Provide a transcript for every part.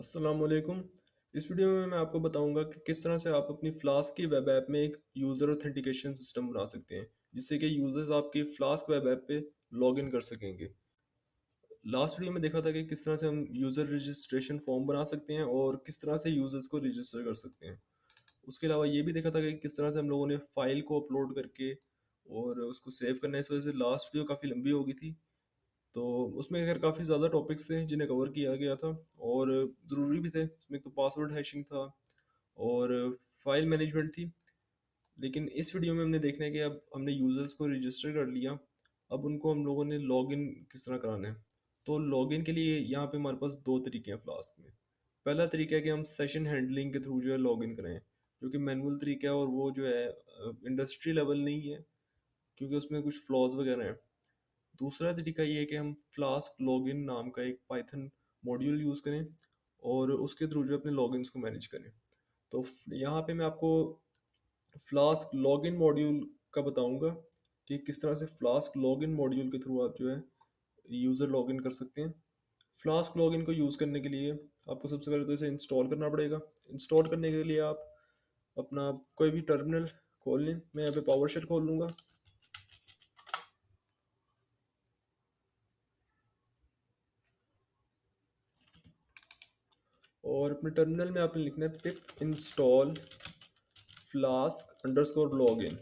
अस्सलामुअलैकुम। इस वीडियो में मैं आपको बताऊंगा कि किस तरह से आप अपनी फ्लास्क की वेब ऐप में एक यूज़र ऑथेंटिकेशन सिस्टम बना सकते हैं, जिससे कि यूजर्स आपकी फ्लास्क वेब ऐप पे लॉगिन कर सकेंगे। लास्ट वीडियो में देखा था कि किस तरह से हम यूज़र रजिस्ट्रेशन फॉर्म बना सकते हैं और किस तरह से यूजर्स को रजिस्टर कर सकते हैं। उसके अलावा ये भी देखा था कि किस तरह से हम लोगों ने फाइल को अपलोड करके और उसको सेव करना है। इस वजह से लास्ट वीडियो काफ़ी लंबी हो गई थी। तो उसमें खैर काफ़ी ज़्यादा टॉपिक्स थे जिन्हें कवर किया गया था और ज़रूरी भी थे। उसमें एक तो पासवर्ड हैशिंग था और फाइल मैनेजमेंट थी। लेकिन इस वीडियो में हमने देखना है कि अब हमने यूज़र्स को रजिस्टर कर लिया, अब उनको हम लोगों ने लॉगिन किस तरह कराना है। तो लॉगिन के लिए यहाँ पे हमारे पास दो तरीके हैं फ्लास्क में। पहला तरीका है कि हम सेशन हैंडलिंग के थ्रू जो है लॉगिन करें, जो कि मैनुअल तरीका है और वो जो है इंडस्ट्री लेवल नहीं है, क्योंकि उसमें कुछ फ्लॉज वगैरह हैं। दूसरा तरीका ये है कि हम फ्लास्क लॉगिन नाम का एक पाइथन मॉड्यूल यूज़ करें और उसके थ्रू जो अपने लॉगिन्स को मैनेज करें। तो यहाँ पे मैं आपको फ्लास्क लॉगिन मॉड्यूल का बताऊंगा कि किस तरह से फ्लास्क लॉगिन मॉड्यूल के थ्रू आप जो है यूज़र लॉगिन कर सकते हैं। फ्लास्क लॉगिन को यूज़ करने के लिए आपको सबसे पहले तो इसे इंस्टॉल करना पड़ेगा। इंस्टॉल करने के लिए आप अपना कोई भी टर्मिनल खोल लें। मैं यहाँ पे पावर शेल खोल लूँगा और अपने टर्मिनल में आपने लिखना है पिप इंस्टॉल फ्लास्क अंडरस्कोर लॉगिन।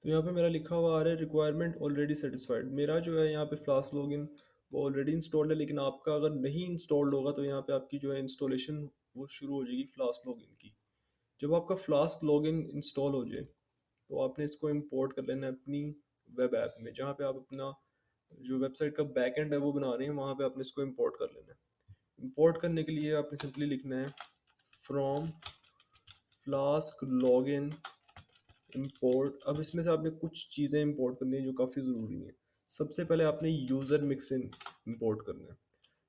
तो यहाँ पे मेरा लिखा हुआ आ रहा है रिक्वायरमेंट ऑलरेडी सेटिस्फाइड। मेरा जो है यहाँ पे फ्लास्क लॉगिन वो ऑलरेडी इंस्टॉल्ड है, लेकिन आपका अगर नहीं इंस्टॉल्ड होगा तो यहाँ पे आपकी जो है इंस्टॉलेशन वो शुरू हो जाएगी फ्लास्क लॉगिन की। जब आपका फ्लास्क लॉगिन इंस्टॉल हो जाए तो आपने इसको इंपोर्ट कर लेना है अपनी वेब ऐप में, जहाँ पे आप अपना जो वेबसाइट का बैक एंड है वो बना रहे हैं, वहाँ पे आपने इसको इंपोर्ट कर लेना है। इंपोर्ट करने के लिए आपने सिंपली लिखना है फ्रॉम फ्लास्क लॉगिन इंपोर्ट। अब इसमें से आपने कुछ चीज़ें इंपोर्ट करनी है जो काफ़ी ज़रूरी हैं। सबसे पहले आपने यूज़र मिक्सिन इंपोर्ट करना है।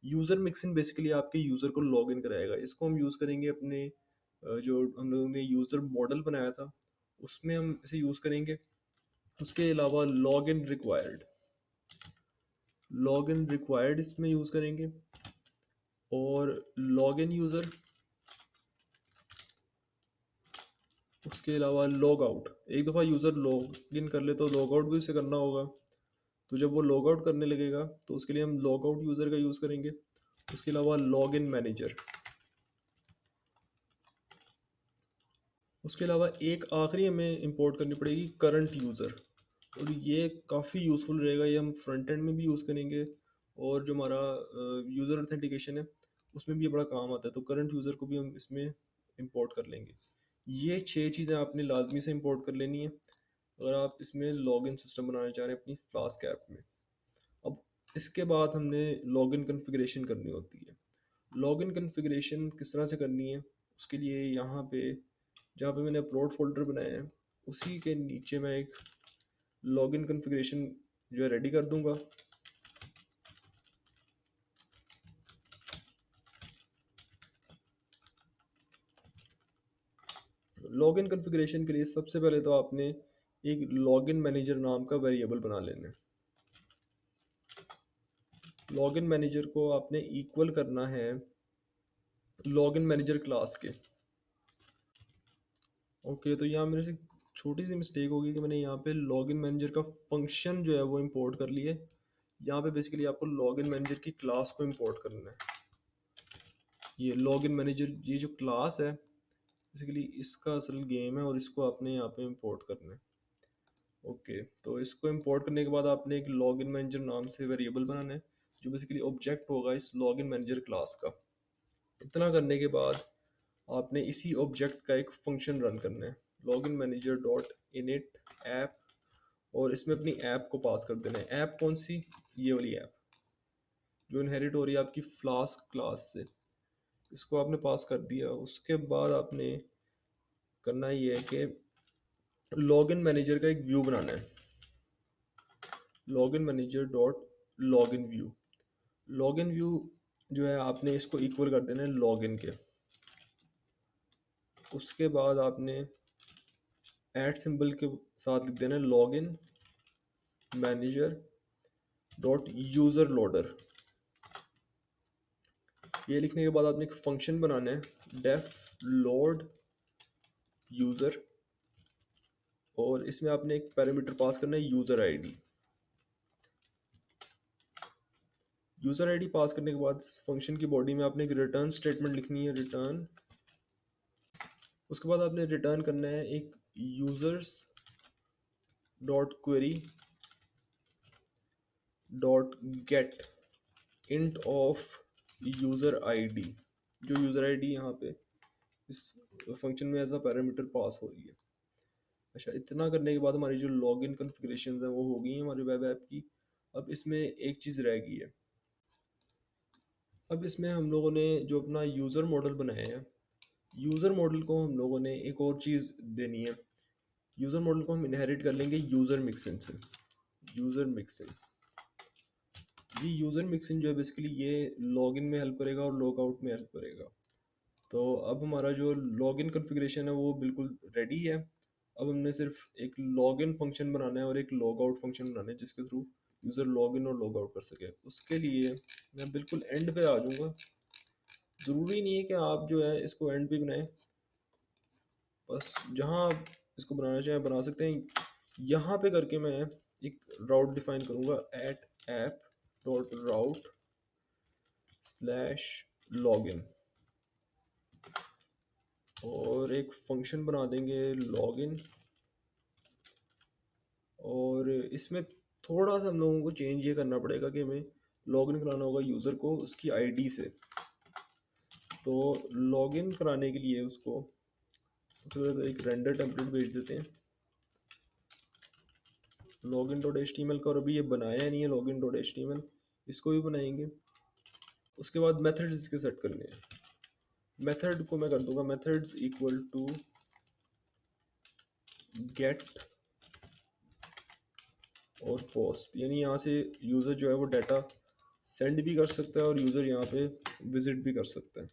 यूज़र मिक्सिन बेसिकली आपके यूज़र को लॉगिन कराएगा। इसको हम यूज़ करेंगे अपने जो हम लोगों ने यूज़र मॉडल बनाया था उसमें हम इसे यूज़ करेंगे। उसके अलावा लॉगिन रिक्वायर्ड इसमें यूज़ करेंगे और लॉगिन यूज़र। उसके अलावा लॉग आउट, एक दफ़ा यूज़र लॉग इन कर ले तो लॉग आउट भी उसे करना होगा। तो जब वो लॉग आउट करने लगेगा तो उसके लिए हम लॉग आउट यूज़र का यूज़ करेंगे। उसके अलावा लॉग इन मैनेजर। उसके अलावा एक आखिरी हमें इंपोर्ट करनी पड़ेगी करंट यूज़र, और ये काफ़ी यूज़फुल रहेगा। ये हम फ्रंट एंड में भी यूज़ करेंगे और जो हमारा यूज़र ऑथेंटिकेशन है उसमें भी ये बड़ा काम आता है। तो करंट यूज़र को भी हम इसमें इंपोर्ट कर लेंगे। ये छः चीज़ें आपने लाजमी से इंपोर्ट कर लेनी है अगर आप इसमें लॉगिन सिस्टम बनाना चाह रहे हैं अपनी फ्लास्क ऐप में। अब इसके बाद हमने लॉगिन कॉन्फ़िगरेशन करनी होती है। लॉगिन कॉन्फ़िगरेशन किस तरह से करनी है, उसके लिए यहाँ पे जहाँ पे मैंने अपलोड फ़ोल्डर बनाया है उसी के नीचे मैं एक लॉगिन कॉन्फ़िगरेशन जो है रेडी कर दूंगा। लॉगिन कॉन्फ़िगरेशन के लिए सबसे पहले तो आपने एक लॉगिन मैनेजर नाम का वेरिएबल बना लेना है। लॉगिन मैनेजर को आपने इक्वल करना है लॉगिन मैनेजर क्लास के। ओके, तो यहाँ मेरे से छोटी सी मिस्टेक होगी कि मैंने यहाँ पे लॉगिन मैनेजर का फंक्शन जो है वो इंपोर्ट कर लिए। यहाँ पे बेसिकली आपको लॉगिन मैनेजर की क्लास को इंपोर्ट करना है। ये लॉगिन मैनेजर ये जो क्लास है बेसिकली इसका असल गेम है और इसको आपने यहाँ पे इंपोर्ट करना है। ओके, तो इसको इंपोर्ट करने के बाद आपने एक लॉगिन मैनेजर नाम से वेरिएबल बनाना है जो बेसिकली ऑब्जेक्ट होगा इस लॉगिन मैनेजर क्लास का। इतना करने के बाद आपने इसी ऑब्जेक्ट का एक फंक्शन रन करना है login manager dot init app, और इसमें अपनी ऐप को पास कर देना है। ऐप कौन सी? ये वाली ऐप जो इनहेरिट हो रही है आपकी फ्लास्क क्लास से, इसको आपने पास कर दिया। उसके बाद आपने करना ये है कि लॉगिन मैनेजर का एक व्यू बनाना है login manager dot login view. Login view जो है आपने इसको इक्वल कर देना है लॉगिन के। उसके बाद आपने ऐड सिंबल के साथ लिख देना है login manager dot user loader. ये लिखने के बाद आपने एक फंक्शन बनाना है डेफ लोड यूज़र, और इसमें आपने एक पैरामीटर पास करना है यूज़र आईडी। यूज़र आईडी पास करने के बाद फंक्शन की बॉडी में आपने एक रिटर्न स्टेटमेंट लिखनी है, रिटर्न। उसके बाद आपने रिटर्न करना है एक users dot query dot gate int of user ID. जो यूज़र आईडी यहाँ पे इस फंक्शन में एज अ पैरामीटर पास हो रही है। अच्छा, इतना करने के बाद हमारी जो लॉगिन कॉन्फ़िगरेशंस हैं वो हो गई हैं हमारे वेब ऐप की। अब इसमें एक चीज़ रह गई है। अब इसमें हम लोगों ने जो अपना यूज़र मॉडल बनाया है, यूज़र मॉडल को हम लोगों ने एक और चीज़ देनी है। यूज़र मॉडल को हम इनहेरिट कर लेंगे यूज़र मिक्सिन से। यूज़र मिक्सिन, ये यूज़र मिक्सिन जो है बेसिकली ये लॉगिन में हेल्प करेगा और लॉग आउट में हेल्प करेगा। तो अब हमारा जो लॉगिन कॉन्फ़िगरेशन है वो बिल्कुल रेडी है। अब हमने सिर्फ एक लॉगिन फंक्शन बनाना है और एक लॉग आउट फंक्शन बनाना है जिसके थ्रू यूज़र लॉगिन और लॉग आउट कर सके। उसके लिए मैं बिल्कुल एंड पे आ जाऊँगा। ज़रूरी नहीं है कि आप जो है इसको एंड पे बनाएं, बस जहाँ आप इसको बनाना चाहें बना सकते हैं। यहाँ पे करके मैं एक राउट डिफाइन करूँगा एट ऐप डॉट राउट स्लैश लॉगिन, और एक फंक्शन बना देंगे लॉगिन। और इसमें थोड़ा सा हम लोगों को चेंज ये करना पड़ेगा कि हमें लॉगिन कराना होगा यूज़र को उसकी आईडी से। तो लॉगिन कराने के लिए उसको सबसे पहले एक रेंडर टेम्पलेट भेज देते हैं login dot H T M L का, और अभी ये बनाया नहीं है login dot H T M L, इसको भी बनाएंगे। उसके बाद मेथड्स इसके सेट करने हैं। मेथड को मैं कर दूंगा मेथड्स इक्वल टू गेट और पोस्ट, यानी यहाँ से यूज़र जो है वो डाटा सेंड भी कर सकता है और यूज़र यहाँ पे विजिट भी कर सकता है।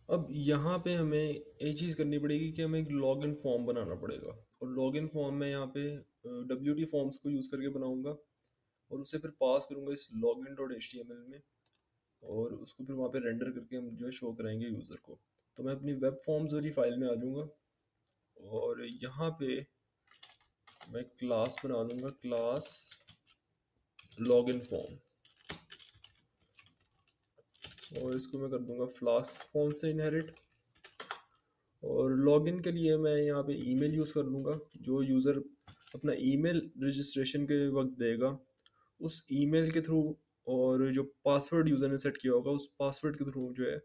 अब यहाँ पे हमें एक चीज़ करनी पड़ेगी कि हमें एक लॉगिन फॉर्म बनाना पड़ेगा, और लॉगिन फॉर्म में यहाँ पे WT फॉर्म्स को यूज़ करके बनाऊंगा और उसे फिर पास करूँगा इस login dot H T M L में, और उसको फिर वहाँ पे रेंडर करके हम जो है शो कराएंगे यूज़र को। तो मैं अपनी वेब फॉर्म्स वाली फाइल में आ जाऊँगा और यहाँ पे मैं क्लास बना दूँगा, क्लास लॉगिन फॉर्म, और इसको मैं कर दूँगा फ्लास्क फॉर्म से इनहेरिट। और लॉगिन के लिए मैं यहाँ पे ईमेल यूज़ कर लूँगा। जो यूज़र अपना ईमेल रजिस्ट्रेशन के वक्त देगा उस ईमेल के थ्रू, और जो पासवर्ड यूज़र ने सेट किया होगा उस पासवर्ड के थ्रू जो है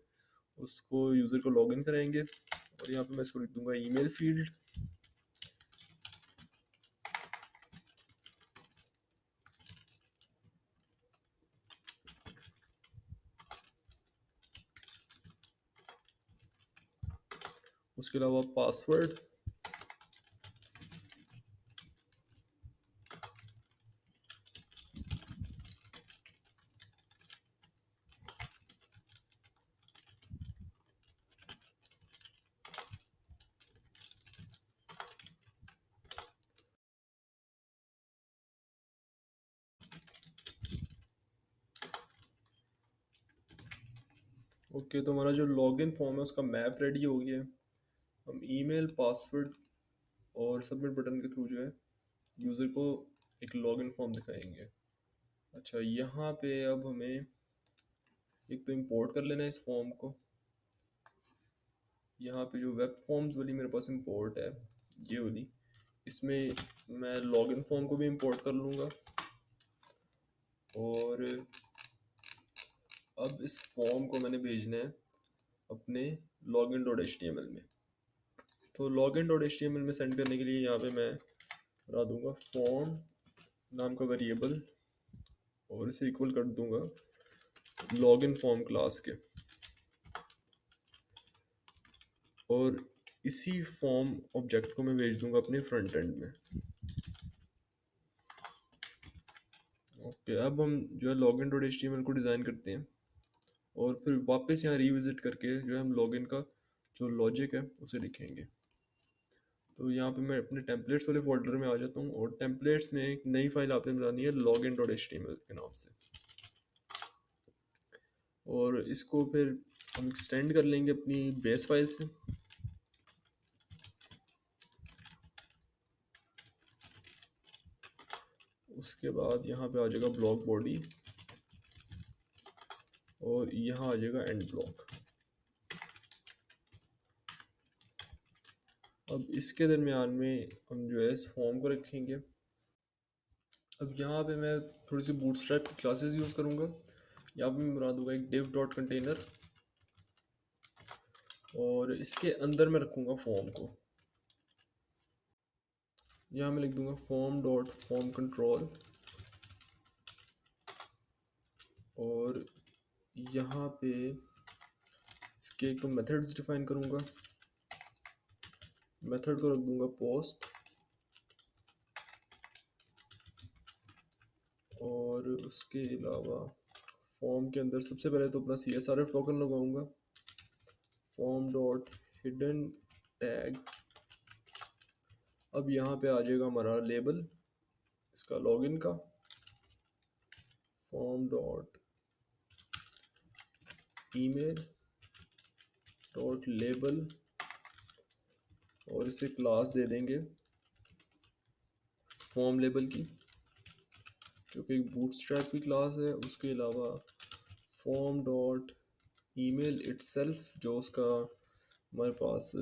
उसको यूज़र को लॉगिन कराएंगे। और यहाँ पे मैं इसको लिख दूँगा ईमेल फील्ड। उसके अलावा पासवर्ड, ओके। तो हमारा जो लॉगिन फॉर्म है उसका मैप रेडी हो गया है। हम ईमेल, पासवर्ड और सबमिट बटन के थ्रू जो है यूज़र को एक लॉगिन फॉर्म दिखाएंगे। अच्छा, यहाँ पे अब हमें एक तो इंपोर्ट कर लेना है इस फॉर्म को। यहाँ पे जो वेब फॉर्म्स वाली मेरे पास इंपोर्ट है ये वाली, इसमें मैं लॉगिन फॉर्म को भी इंपोर्ट कर लूँगा। और अब इस फॉर्म को मैंने भेजना है अपने login dot H T M L में। तो login dot H T M L में सेंड करने के लिए यहाँ पे मैं बना दूंगा फॉर्म नाम का वेरिएबल, और इसे इक्वल कर दूंगा लॉगिन फॉर्म क्लास के, और इसी फॉर्म ऑब्जेक्ट को मैं भेज दूंगा अपने फ्रंट एंड में। ओके, अब हम जो है login dot H T M L को डिज़ाइन करते हैं और फिर वापस यहाँ रिविजिट करके जो है हम लॉगिन का जो लॉजिक है उसे लिखेंगे। तो यहाँ पे मैं अपने टेम्पलेट्स वाले फोल्डर में आ जाता हूँ, और टेम्पलेट्स में एक नई फाइल आपने बनानी है login.html के नाम से। और इसको फिर हम एक्सटेंड कर लेंगे अपनी बेस फाइल से। उसके बाद यहाँ पे आ जाएगा ब्लॉक बॉडी और यहाँ आ जाएगा एंड ब्लॉक। अब इसके दरमियान में हम जो है इस फॉर्म को रखेंगे। अब यहाँ पे मैं थोड़ी सी बूटस्ट्रैप की क्लासेस यूज़ करूँगा। यहाँ पे मैं बना दूंगा एक div डॉट कंटेनर और इसके अंदर मैं रखूँगा फॉर्म को। यहाँ मैं लिख दूंगा फॉर्म डॉट फॉर्म कंट्रोल और यहाँ पे इसके एक तो मेथड्स डिफाइन करूँगा। मेथड को रख दूंगा पोस्ट और उसके अलावा फॉर्म के अंदर सबसे पहले तो अपना CSRF टोकन लगाऊंगा। Form dot hidden tag. अब यहाँ पे आ जाएगा हमारा लेबल इसका लॉगिन का। Form dot email dot label और इसे क्लास दे देंगे फॉर्म लेबल की, जो कि एक बूटस्ट्रैप की क्लास है। उसके अलावा फॉर्म डॉट ईमेल इटसेल्फ, जो उसका हमारे पास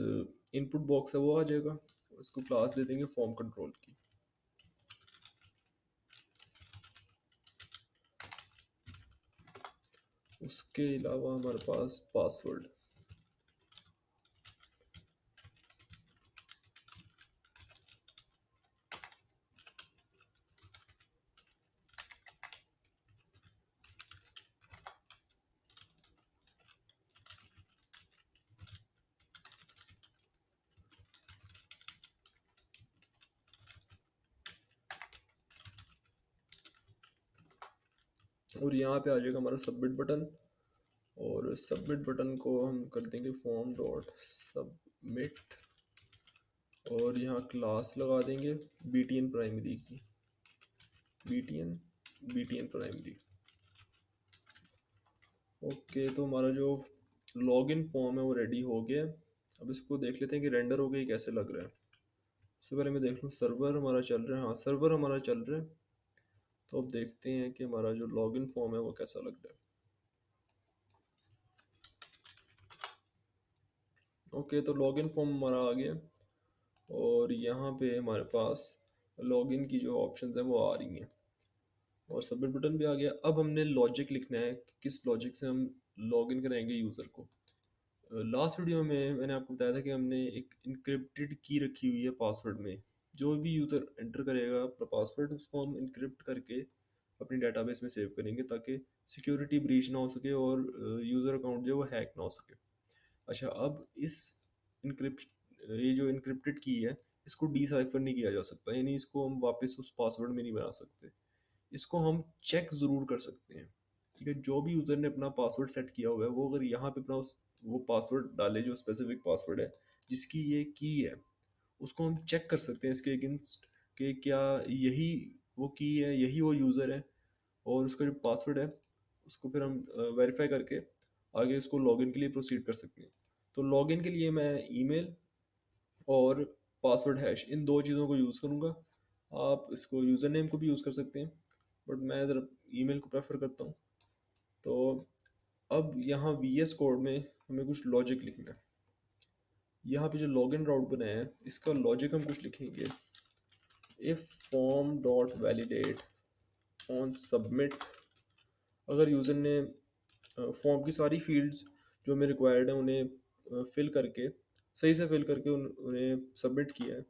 इनपुट बॉक्स है, वो आ जाएगा। उसको क्लास दे देंगे फॉर्म कंट्रोल की। उसके अलावा हमारे पास पासवर्ड। और यहाँ पे आ जाएगा हमारा सबमिट बटन और सबमिट बटन को हम कर देंगे फॉर्म डॉट सबमिट और यहाँ क्लास लगा देंगे BTN प्राइमरी की। BTN primary. ओके, तो हमारा जो लॉगिन फॉर्म है वो रेडी हो गया। अब इसको देख लेते हैं कि रेंडर हो गया कैसे लग रहा है। सबसे पहले मैं देख लूँ सर्वर हमारा चल रहा है। हाँ, सर्वर हमारा चल रहा है। तो अब देखते हैं कि हमारा जो लॉगिन फॉर्म है वो कैसा लग रहा है। ओके, तो लॉगिन फॉर्म हमारा आ गया और यहाँ पे हमारे पास लॉगिन की जो ऑप्शंस हैं वो आ रही हैं और सबमिट बटन भी आ गया। अब हमने लॉजिक लिखना है कि किस लॉजिक से हम लॉगिन कराएंगे यूज़र को। लास्ट वीडियो में मैंने आपको बताया था कि हमने एक इनक्रिप्टेड की रखी हुई है पासवर्ड में। जो भी यूज़र एंटर करेगा अपना पासवर्ड, उसको हम इनक्रिप्ट करके अपनी डेटाबेस में सेव करेंगे ताकि सिक्योरिटी ब्रीच ना हो सके और यूज़र अकाउंट जो है वो हैक ना हो सके। अच्छा, अब इस इनक्रिप्ट ये जो इनक्रिप्टेड की है, इसको डिसाइफर नहीं किया जा सकता, यानी इसको हम वापस उस पासवर्ड में नहीं बना सकते। इसको हम चेक ज़रूर कर सकते हैं। ठीक है, जो भी यूज़र ने अपना पासवर्ड सेट किया हुआ है वो अगर यहाँ पे अपना वो पासवर्ड डाले जो स्पेसिफिक पासवर्ड है जिसकी ये की है, उसको हम चेक कर सकते हैं इसके अगेंस्ट कि क्या यही वो की है, यही वो यूज़र है। और उसका जो पासवर्ड है उसको फिर हम वेरीफाई करके आगे उसको लॉगिन के लिए प्रोसीड कर सकते हैं। तो लॉगिन के लिए मैं ईमेल और पासवर्ड हैश इन दो चीज़ों को यूज़ करूँगा। आप इसको यूज़र नेम को भी यूज़ कर सकते हैं, बट मैं ज़रा ईमेल को प्रेफर करता हूँ। तो अब यहाँ VS कोड में हमें कुछ लॉजिक लिखना है। यहाँ पे जो लॉगिन राउट बनाया है इसका लॉजिक हम कुछ लिखेंगे। If form dot validate on submit, अगर यूज़र ने फॉर्म की सारी फील्ड्स जो हमें रिक्वायर्ड है उन्हें फिल करके सही से फिल करके उन्हें सबमिट किया है,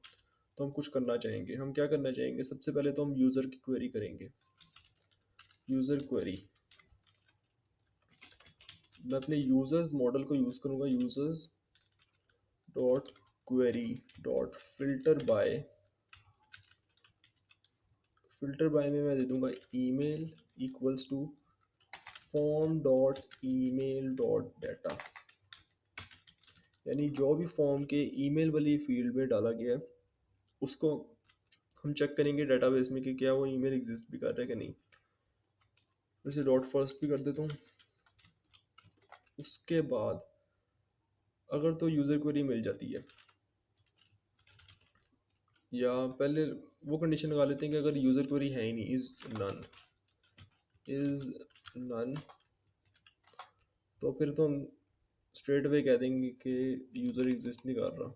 तो हम कुछ करना चाहेंगे। हम क्या करना चाहेंगे, सबसे पहले तो हम यूज़र की क्वेरी करेंगे। यूज़र क्वेरी, मैं अपने यूज़र्स मॉडल को यूज़ करूँगा। Users dot query dot filter by, filter by में मैं दे दूँगा email equals to form dot email dot data, यानी जो भी फॉर्म के ईमेल वाली फील्ड में डाला गया है उसको हम चेक करेंगे डेटाबेस में कि क्या वो ईमेल एग्जिस्ट भी कर रहा है कि नहीं। वैसे डॉट फर्स्ट भी कर देता हूँ। उसके बाद अगर तो यूज़र क्वेरी मिल जाती है, या पहले वो कंडीशन लगा लेते हैं कि अगर यूज़र क्वेरी है ही नहीं, इज़ नन, तो फिर तो हम स्ट्रेट अवे कह देंगे कि यूज़र एग्जिस्ट नहीं कर रहा।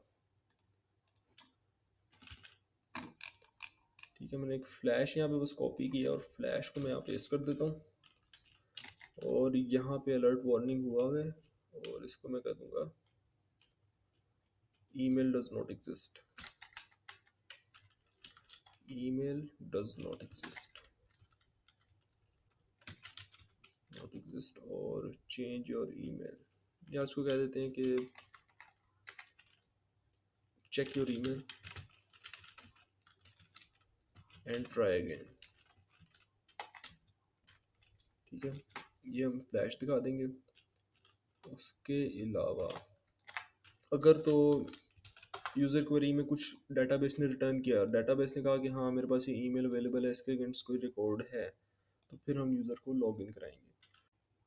ठीक है, मैंने एक फ्लैश यहाँ पे बस कॉपी किया और फ्लैश को मैं यहाँ पेस्ट कर देता हूँ, और यहाँ पे अलर्ट वार्निंग हुआ है, और इसको मैं कह दूँगा email does not exist, email does not exist और change your email, या इसको कह देते हैं कि check your email and try again। ठीक है, ये हम फ्लैश दिखा देंगे। उसके अलावा अगर तो यूज़र क्वेरी में कुछ डेटाबेस ने रिटर्न किया, डेटाबेस ने कहा कि हाँ मेरे पास ये ईमेल अवेलेबल है, इसके अगेंस्ट कोई रिकॉर्ड है, तो फिर हम यूज़र को लॉगिन कराएंगे।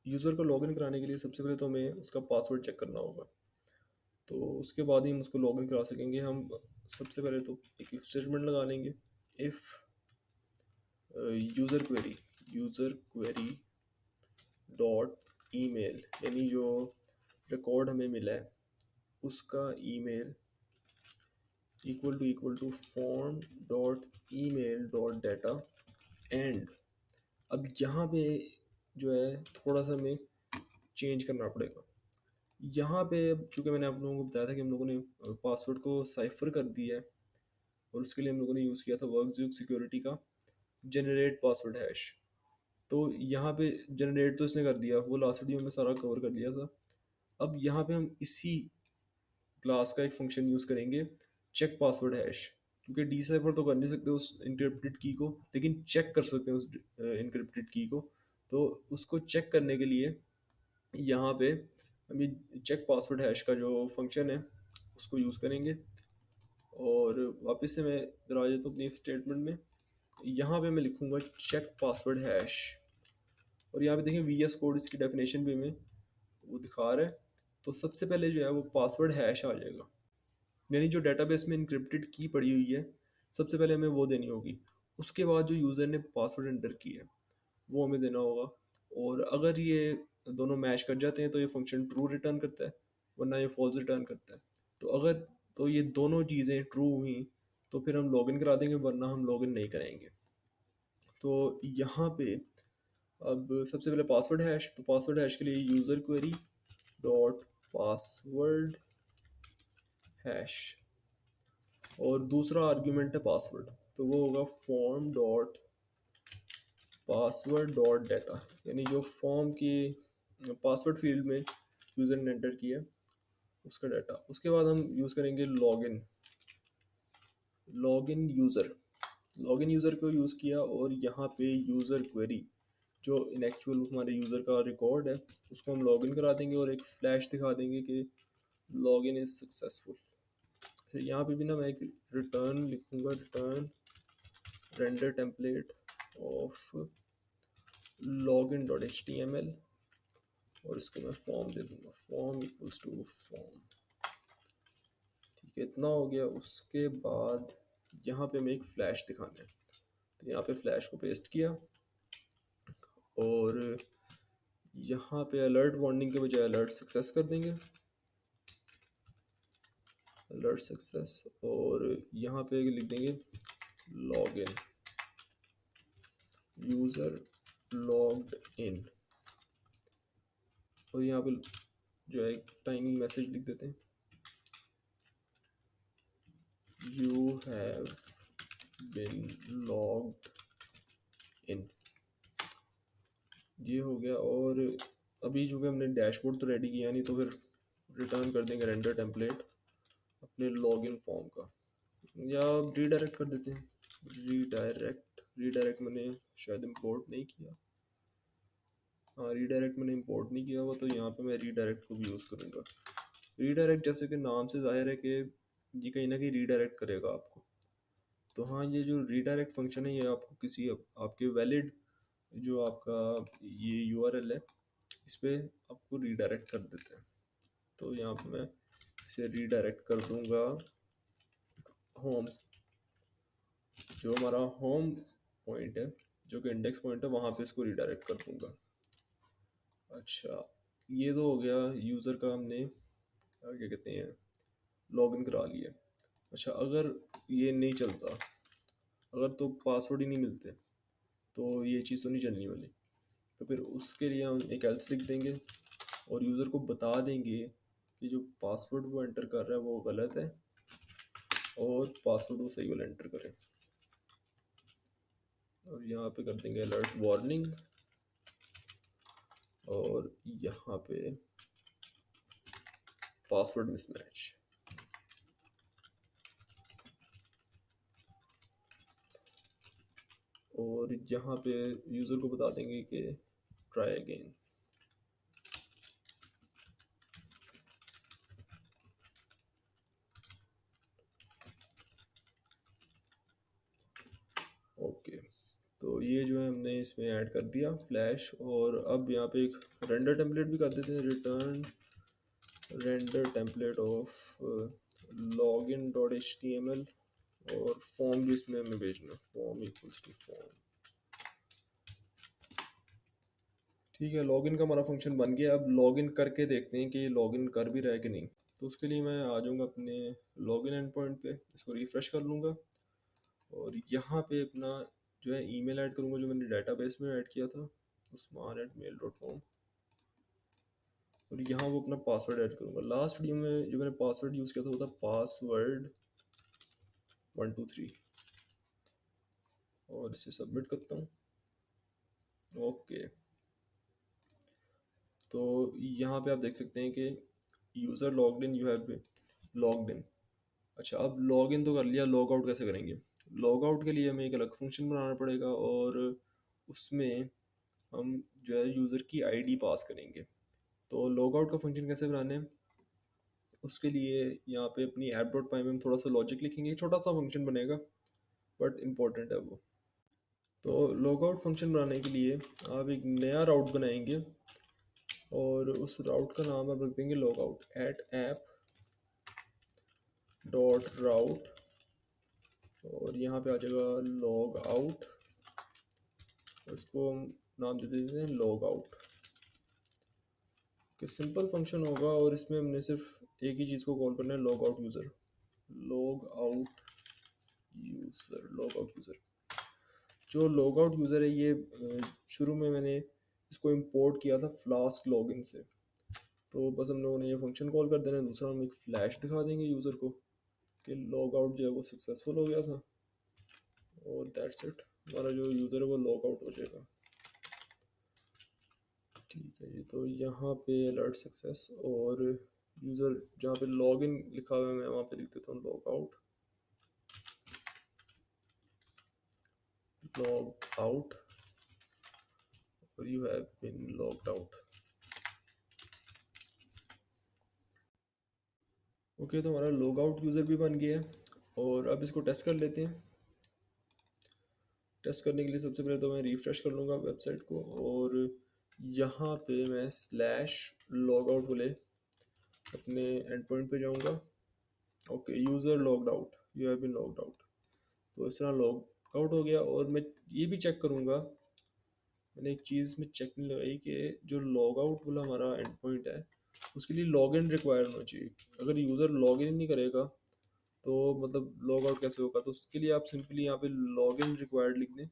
यूज़र को लॉगिन कराने के लिए सबसे पहले तो हमें उसका पासवर्ड चेक करना होगा, तो उसके बाद ही हम उसको लॉगिन करा सकेंगे। हम सबसे पहले तो एक इफ स्टेटमेंट लगा लेंगे, if user query dot email, यानी जो रिकॉर्ड हमें मिला है उसका email equal to form dot email dot data and. अब यहाँ पे जो है थोड़ा सा हमें चेंज करना पड़ेगा। यहाँ पे चूँकि मैंने आप लोगों को बताया था कि हम लोगों ने पासवर्ड को साइफर कर दिया है, और उसके लिए हम लोगों ने यूज़ किया था वर्कज़ूक सिक्योरिटी का जनरेट पासवर्ड हैश। तो यहाँ पे जनरेट तो इसने कर दिया, वो लास्ट वीडियो में सारा कवर कर लिया था। अब यहाँ पे हम इसी क्लास का एक फंक्शन यूज़ करेंगे, चेक पासवर्ड हैश, क्योंकि डिसाइफर तो कर नहीं सकते उस इनक्रिप्टेड की को, लेकिन चेक कर सकते हैं उस इनक्रिप्टेड की को। तो उसको चेक करने के लिए यहाँ पे हम ये चेक पासवर्ड हैश का जो फंक्शन है उसको यूज़ करेंगे। और वापस से मैं इधर आ जाता हूँ अपनी स्टेटमेंट में, यहाँ पे मैं लिखूँगा चेक पासवर्ड हैश, और यहाँ पे देखें वी एस कोड इसकी डेफिनेशन भी हमें वो दिखा रहा है। तो सबसे पहले जो है वो पासवर्ड हैश आ जाएगा, यानी जो डेटाबेस में इनक्रिप्टेड की पड़ी हुई है सबसे पहले हमें वो देनी होगी। उसके बाद जो यूज़र ने पासवर्ड एंटर किया है वो हमें देना होगा, और अगर ये दोनों मैच कर जाते हैं तो ये फंक्शन ट्रू रिटर्न करता है, वरना ये फॉल्स रिटर्न करता है। तो अगर तो ये दोनों चीज़ें ट्रू हुई तो फिर हम लॉगिन करा देंगे, वरना हम लॉगिन नहीं करेंगे। तो यहाँ पे अब सबसे पहले पासवर्ड हैश, तो पासवर्ड हैश के लिए user query dot password hash, और दूसरा आर्ग्यूमेंट है पासवर्ड, तो वो होगा form dot password dot data, यानी जो फॉर्म की पासवर्ड फील्ड में यूज़र ने एंटर किया उसका डाटा। उसके बाद हम यूज़ करेंगे लॉगिन यूज़र को यूज़ किया, और यहाँ पे यूज़र क्वेरी जो इन एक्चुअल हमारे यूज़र का रिकॉर्ड है उसको हम लॉगिन करा देंगे, और एक फ्लैश दिखा देंगे कि लॉगिन इज़ सक्सेसफुल। तो यहाँ पे भी ना मैं एक रिटर्न लिखूँगा, return render template of log n dot HTML, और इसको मैं फॉर्म दे दूँगा, फॉर्म इक्वल्स टू फॉर्म। ठीक है, इतना हो गया। उसके बाद यहाँ पे हमें एक फ्लैश दिखाना है, तो यहाँ पे फ्लैश को पेस्ट किया, और यहाँ पे अलर्ट वार्निंग के बजाय अलर्ट सक्सेस कर देंगे, अलर्ट सक्सेस, और यहाँ पे लिख देंगे लॉगिन यूज़र लॉग्ड इन, और यहाँ पे जो है टाइमिंग मैसेज लिख देते हैं, you have been logged in. ये हो गया। और अभी जो कि हमने डैशबोर्ड तो रेडी किया नहीं, तो फिर रिटर्न कर देंगे रेंडर टेम्पलेट अपने लॉगिन फॉर्म का, या रीडायरेक्ट कर देते हैं। रीडायरेक्ट मैंने शायद इंपोर्ट नहीं किया, हाँ रीडायरेक्ट मैंने इंपोर्ट नहीं किया हुआ, तो यहाँ पे मैं रीडायरेक्ट को भी यूज़ करूँगा। रीडायरेक्ट जैसे कि नाम से जाहिर है कि ये कहीं ना कहीं रीडायरेक्ट करेगा आपको। तो हाँ, ये जो रीडायरेक्ट फंक्शन है ये आपको किसी आपके वैलिड जो आपका ये URL है इस पे आपको रीडायरेक्ट कर देते हैं। तो यहाँ पे मैं इसे रीडायरेक्ट कर दूंगा होम, जो हमारा होम पॉइंट है, जो कि इंडेक्स पॉइंट है, वहाँ पे इसको रीडायरेक्ट कर दूंगा। अच्छा, ये तो हो गया यूज़र का, हमने क्या कहते हैं, लॉगिन करा लिया। अच्छा, अगर ये नहीं चलता, अगर तो पासवर्ड ही नहीं मिलते, तो ये चीज़ तो नहीं चलने वाली। तो फिर उसके लिए हम एक एल्स लिख देंगे और यूज़र को बता देंगे कि जो पासवर्ड वो एंटर कर रहा है वो गलत है और पासवर्ड वो सही वाला एंटर करें। और यहाँ पे कर देंगे अलर्ट वार्निंग, और यहाँ पे पासवर्ड मिसमैच। और यहाँ पे यूज़र को बता देंगे कि ट्राई अगेन। ओके, तो ये जो है हमने इसमें ऐड कर दिया फ्लैश। और अब यहाँ पे एक रेंडर टेम्पलेट भी कर देते हैं, return render template of log n dot HTML, और फॉर्म भी इसमें हमें भेजना, फॉर्म इक्वल्स टू फॉर्म। ठीक है, लॉगिन का हमारा फंक्शन बन गया। अब लॉगिन करके देखते हैं कि ये लॉगिन कर भी रहा है कि नहीं। तो उसके लिए मैं आ जाऊँगा अपने लॉगिन एंड पॉइंट पे, इसको रिफ्रेश कर लूँगा और यहाँ पे अपना जो है ईमेल ऐड करूँगा जो मैंने डेटाबेस में ऐड किया था, usman@mail.com, और यहाँ वो अपना पासवर्ड ऐड करूँगा। लास्ट वीडियो में जो मैंने पासवर्ड यूज़ किया था वो था पासवर्ड 123, और इसे सबमिट करता हूँ। ओके, तो यहाँ पे आप देख सकते हैं कि user logged in, you have logged in. अच्छा, अब लॉग इन तो कर लिया, लॉग आउट कैसे करेंगे? लॉग आउट के लिए हमें एक अलग फंक्शन बनाना पड़ेगा और उसमें हम जो है यूज़र की आईडी पास करेंगे। तो लॉग आउट का फंक्शन कैसे बनाना है, उसके लिए यहाँ पे अपनी ऐप डॉट पाई में हम थोड़ा सा लॉजिक लिखेंगे, छोटा सा फंक्शन बनेगा बट इम्पोर्टेंट है वो। तो लॉग आउट फंक्शन बनाने के लिए आप एक नया राउट बनाएंगे और उस राउट का नाम आप रख देंगे log out at app dot route, और यहाँ पे आ जाएगा लॉग आउट, इसको हम नाम दे देते हैं लॉग आउट। कि सिंपल फंक्शन होगा और इसमें हमने सिर्फ एक ही चीज़ को कॉल करना है, log out user, log out user, log out user. जो लॉग आउट यूज़र है ये शुरू में मैंने इसको इंपोर्ट किया था फ्लास्क लॉगिन से, तो बस हम लोगों ने ये फंक्शन कॉल कर देना है। दूसरा हम एक फ्लैश दिखा देंगे यूज़र को कि लॉग आउट जो है वो सक्सेसफुल हो गया था, और दैट्स इट, हमारा जो यूज़र है वो लॉग आउट हो जाएगा। ठीक है जी, तो यहाँ पे अलर्ट सक्सेस, और यूज़र जहाँ पे लॉगिन लिखा हुआ है मैं वहाँ पे लिख देता हूँ लॉग आउट, लॉग आउट, और you have been logged out. Okay, तो हमारा लॉग आउट यूज़र भी बन गया है, और अब इसको टेस्ट कर लेते हैं। टेस्ट करने के लिए सबसे पहले तो मैं रिफ्रेश कर लूँगा वेबसाइट को, और यहाँ पे मैं स्लैश लॉग आउट बोले अपने एंड पॉइंट पे जाऊँगा। Okay, user logged out, you have been logged out, तो इस तरह लॉग आउट हो गया। और मैं ये भी चेक करूँगा, मैंने एक चीज़ में चेक नहीं लगाई कि जो लॉग आउट वाला हमारा एंड पॉइंट है उसके लिए लॉग इन रिक्वायर होना चाहिए। अगर यूज़र लॉग इन नहीं करेगा तो मतलब लॉग आउट कैसे होगा? तो उसके लिए आप सिंपली यहाँ पे लॉग इन रिक्वायर्ड लिख दें।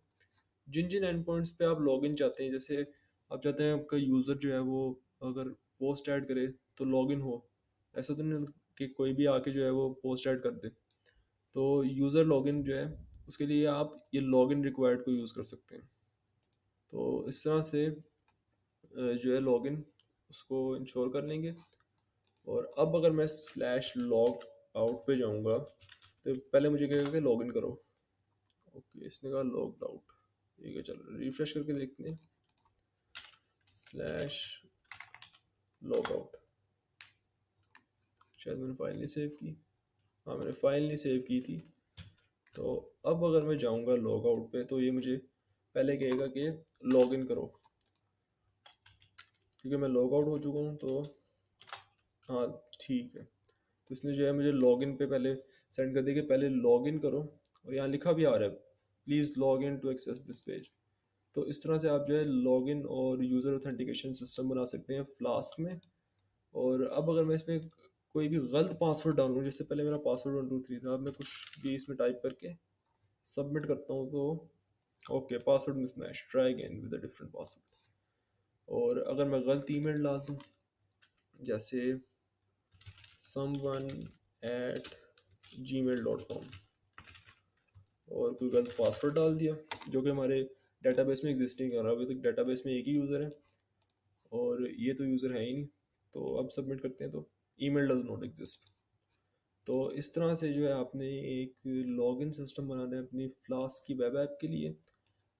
जिन जिन एंड पॉइंट्स पे आप लॉग इन चाहते हैं, जैसे आप चाहते हैं आपका यूज़र जो है वो अगर पोस्ट ऐड करे तो लॉग इन हो, ऐसा तो नहीं कि कोई भी आके जो है वो पोस्ट ऐड कर दे। तो यूज़र लॉगिन जो है उसके लिए आप ये लॉगिन रिक्वायर्ड को यूज़ कर सकते हैं। तो इस तरह से जो है लॉगिन उसको इंश्योर कर लेंगे। और अब अगर मैं स्लैश लॉग आउट पे जाऊंगा तो पहले मुझे कहेगा कि लॉगिन करो। ओके, इसने कहा लॉग आउट, ठीक है, चलो रिफ्रेश करके देखते हैं, स्लैश लॉग आउट। शायद मैंने फाइल नहीं सेव की, हाँ मैंने फाइल नहीं सेव की थी। तो अब अगर मैं जाऊंगा लॉग आउट पे तो ये मुझे पहले कहेगा कि लॉगिन करो। क्योंकि मैं लॉग आउट हो चुका हूँ तो हाँ ठीक है। तो इसने जो है मुझे लॉगिन पे पहले सेंड कर दिया कि पहले लॉगिन करो, और यहाँ लिखा भी आ रहा है please log in to access this page. तो इस तरह से आप जो है लॉगिन और यूज़र ऑथेंटिकेशन सिस्टम बना सकते हैं फ्लास्क में। और अब अगर मैं इसमें कोई भी गलत पासवर्ड डालूँ, जैसे पहले मेरा पासवर्ड 1 2 3 था, अब मैं कुछ भी इसमें टाइप करके सबमिट करता हूँ तो okay password mismatch, try again with a different password. और अगर मैं गलत ईमेल डाल दूँ, जैसे someone@gmail.com, और कोई गलत पासवर्ड डाल दिया जो कि हमारे डेटाबेस में एग्जिस्ट नहीं कर रहा, अभी तक डेटाबेस में एक ही यूज़र है और ये तो यूज़र है ही नहीं। तो अब सबमिट करते हैं तो ईमेल डज नॉट एग्जिस्ट। तो इस तरह से जो है आपने एक लॉगिन सिस्टम बनाना है अपनी फ्लास्क की वेब ऐप के लिए।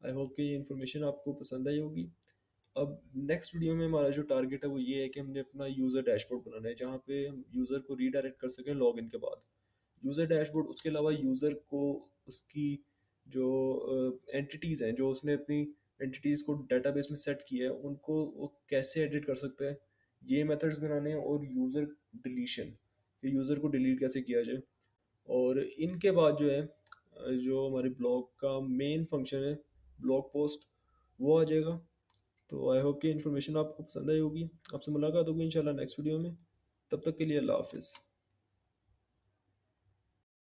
आई होप कि ये इन्फॉर्मेशन आपको पसंद आई होगी। अब नेक्स्ट वीडियो में हमारा जो टारगेट है वो ये है कि हमने अपना यूज़र डैशबोर्ड बनाना है जहाँ पे हम यूज़र को रीडायरेक्ट कर सकें लॉगिन के बाद। यूज़र डैशबोर्ड, उसके अलावा यूज़र को उसकी जो एंटिटीज़ हैं, जो उसने अपनी एंटिटीज़ को डेटाबेस में सेट किया है, उनको वो कैसे एडिट कर सकता है, ये मेथड्स बनाने हैं। और यूज़र डिलीशन, कि यूज़र को डिलीट कैसे किया जाए। और इनके बाद जो है जो हमारे ब्लॉग का मेन फंक्शन है ब्लॉग पोस्ट, वो आ जाएगा। तो आई होप कि इन्फॉर्मेशन आपको पसंद आई होगी। आपसे मुलाकात होगी इंशाल्लाह नेक्स्ट वीडियो में। तब तक के लिए अल्लाह हाफिज़।